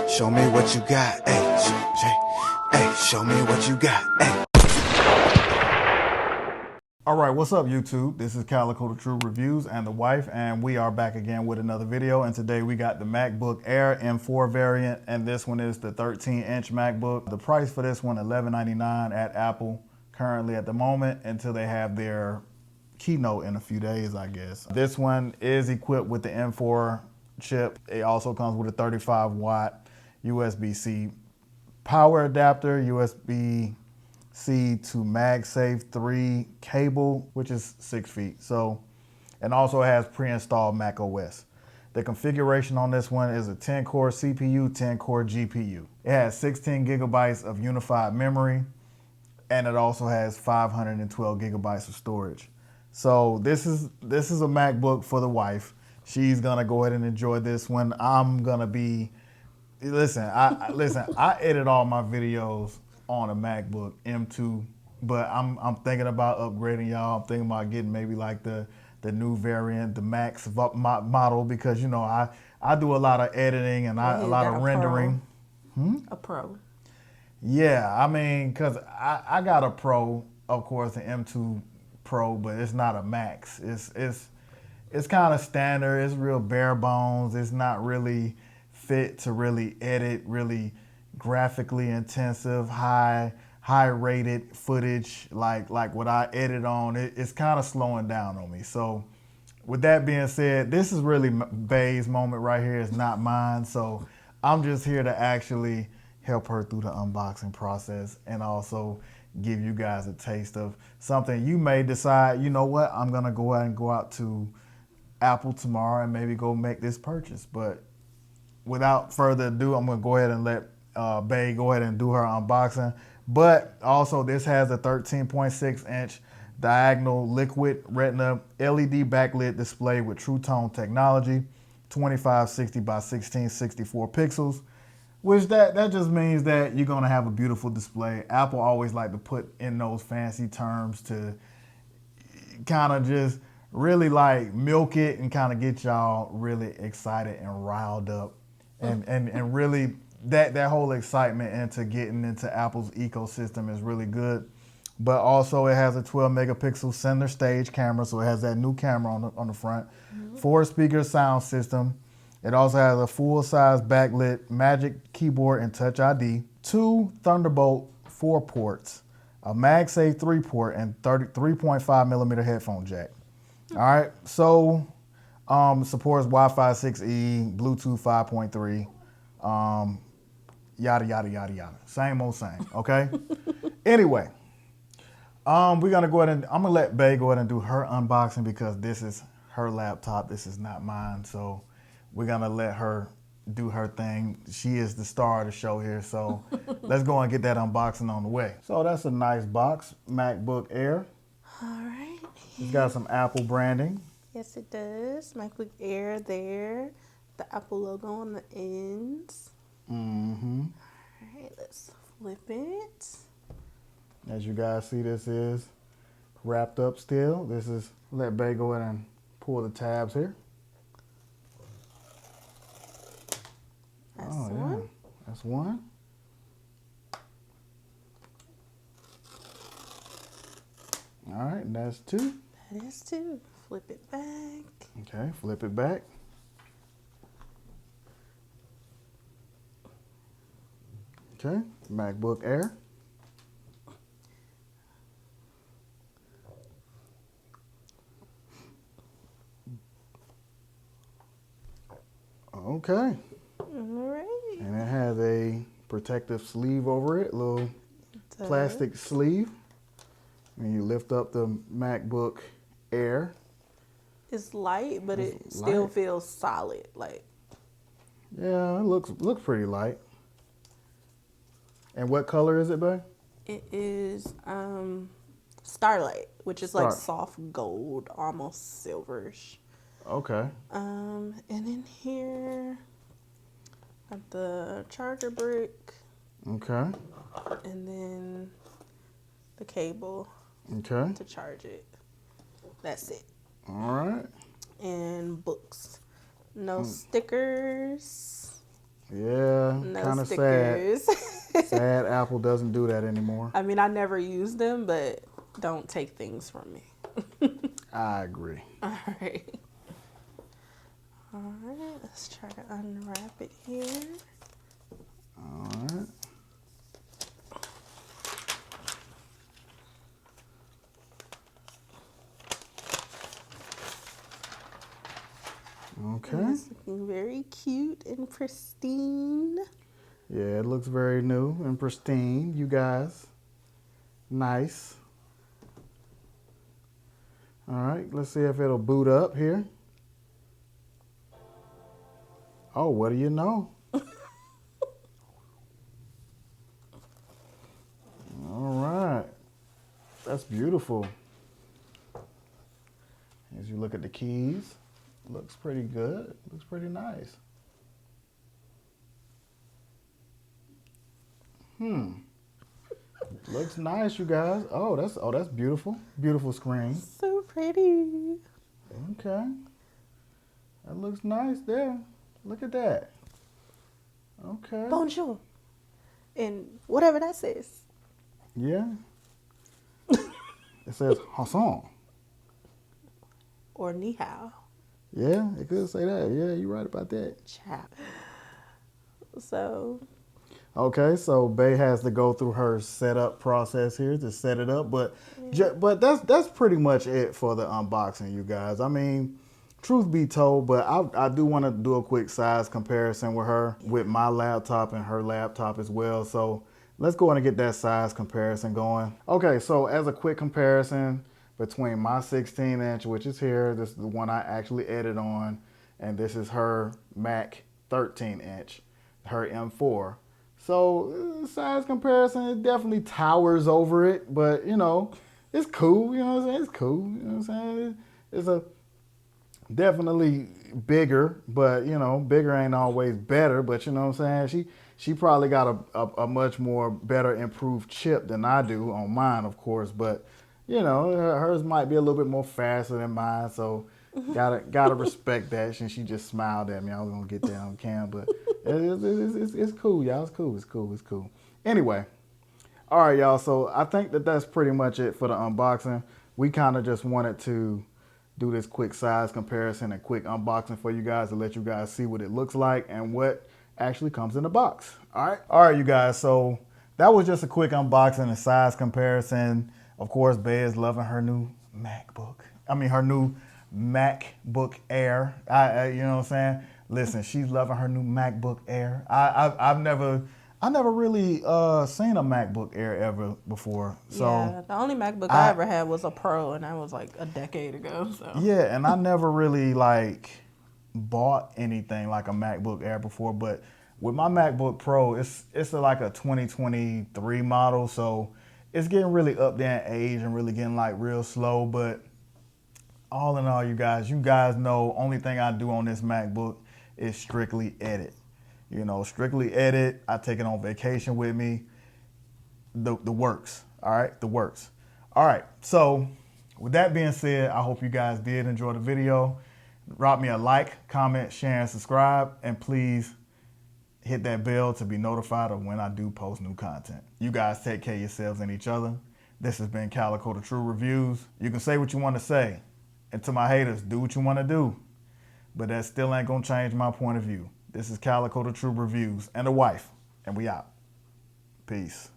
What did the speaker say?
Show me what you got. Hey, show me what you got. Hey. All right, what's up, YouTube? This is Calico the True Reviews and the wife, and we are back again with another video. And today we got the MacBook Air M4 variant, and this one is the 13-inch MacBook. The price for this one, $11.99 at Apple currently at the moment until they have their keynote in a few days, I guess. This one is equipped with the M4 chip. It also comes with a 35-watt USB-C power adapter, USB-C to MagSafe 3 cable, which is 6 feet. So, and also has pre-installed Mac OS. The configuration on this one is a 10-core CPU, 10-core GPU. It has 16 gigabytes of unified memory, and it also has 512 gigabytes of storage. So this is a MacBook for the wife. She's gonna go ahead and enjoy this one. I'm gonna be, I edit all my videos on a MacBook M2, but I'm thinking about upgrading, y'all. I'm thinking about getting maybe like the new variant, the Max model, because you know I do a lot of editing and a lot of rendering. A Pro. Yeah, I mean, cause I got a Pro, of course, an M2 Pro, but it's not a Max. It's kind of standard. It's real bare bones. It's not really fit to really edit really graphically intensive, high rated footage like what I edit on. It's kind of slowing down on me. So with that being said, this is really Bay's moment right here. It's not mine. So I'm just here to actually help her through the unboxing process and also give you guys a taste of something you may decide, you know what, I'm gonna go ahead and go out to Apple tomorrow and maybe go make this purchase. But without further ado, I'm gonna go ahead and let Bay go ahead and do her unboxing. But also this has a 13.6 inch diagonal liquid retina LED backlit display with True Tone technology, 2560 by 1664 pixels, which that just means that you're gonna have a beautiful display. Apple always like to put in those fancy terms to kind of just really like milk it and kind of get y'all really excited and riled up and really that whole excitement into getting into Apple's ecosystem is really good. But also it has a 12 megapixel center stage camera, so it has that new camera on the front, 4-speaker sound system. It also has a full-size backlit Magic Keyboard and Touch ID, 2 Thunderbolt 4 ports, a MagSafe 3 port, and 3.5 millimeter headphone jack. All right, so supports Wi-Fi 6E, Bluetooth 5.3, yada, yada, yada, yada. Same old same, okay? Anyway, we're gonna go ahead and, I'm gonna let Bay go ahead and do her unboxing because this is her laptop, this is not mine, so we're gonna let her do her thing. She is the star of the show here, so let's go and get that unboxing on the way. So that's a nice box, MacBook Air. All right. It's got some Apple branding. Yes, it does. MacBook Air there. The Apple logo on the ends. Mm-hmm. All right, let's flip it. As you guys see, this is wrapped up still. This is, let Bay go ahead and pull the tabs here. That's one. Yeah. That's one. All right, and that's 2. That is 2. Flip it back. Okay, flip it back. Okay, MacBook Air. Okay. All right. And it has a protective sleeve over it, little plastic sleeve. And you lift up the MacBook Air. It's light, but it still feels solid. Like, yeah, it looks pretty light. And what color is it, babe? it is Starlight, which is like soft gold, almost silverish. Okay. And in here, got the charger brick. Okay. And then the cable Okay. to charge it. That's it. All right. And books. No stickers. Yeah. no kind of sad. stickers. Sad Apple doesn't do that anymore. I mean, I never use them, but don't take things from me. I agree. All right. All right, let's try to unwrap it here. All right. Okay. It's looking very cute and pristine. Yeah, it looks very new and pristine, you guys. Nice. All right, let's see if it'll boot up here. Oh, what do you know? All right. That's beautiful. As you look at the keys, looks pretty good. Looks pretty nice. Looks nice, you guys. Oh, that's beautiful. Beautiful screen. So pretty. Okay. That looks nice there. Look at that. Okay. Bonjour. And whatever that says. Yeah. It says Hassan. Or ni hao. Yeah, it could say that. Yeah, you're right about that. Ciao. So. Okay, so Bay has to go through her setup process here to set it up, but that's pretty much it for the unboxing, you guys. I mean, truth be told, but I do want to do a quick size comparison with her, with my laptop and her laptop as well. So let's go on and get that size comparison going. Okay, so as a quick comparison between my 16-inch, which is here, this is the one I actually edit on, and this is her Mac 13-inch, her M4. So size comparison, it definitely towers over it, but you know, it's cool. You know what I'm saying? It's cool. You know what I'm saying? It's a definitely bigger, but you know, bigger ain't always better. But you know what I'm saying? She probably got a much more better improved chip than I do on mine, of course. But you know, hers might be a little bit more faster than mine, so gotta respect that. And she just smiled at me. I was gonna get that on cam, but it's cool, y'all. It's cool. Anyway, all right, y'all. So I think that's pretty much it for the unboxing. We kind of just wanted to do this quick size comparison and quick unboxing for you guys to let you guys see what it looks like and what actually comes in the box. All right, you guys. So that was just a quick unboxing and size comparison. Of course, Bay is loving her new MacBook. I mean, her new MacBook Air. You know what I'm saying? Listen, she's loving her new MacBook Air. I've never really seen a MacBook Air ever before. So yeah, the only MacBook I ever had was a Pro, and that was like a decade ago. So yeah, and I never really like bought anything like a MacBook Air before. But with my MacBook Pro, it's like a 2023 model, so it's getting really up there in age and really getting like real slow. But all in all, you guys know, only thing I do on this MacBook is strictly edit. You know, strictly edit. I take it on vacation with me. The works. All right, the works. All right, so with that being said, I hope you guys did enjoy the video. Drop me a like, comment, share, and subscribe. And please hit that bell to be notified of when I do post new content. You guys take care of yourselves and each other. This has been Calico the True Reviews. You can say what you want to say. And to my haters, do what you want to do. But that still ain't going to change my point of view. This is Calico the True Reviews and the wife. And we out. Peace.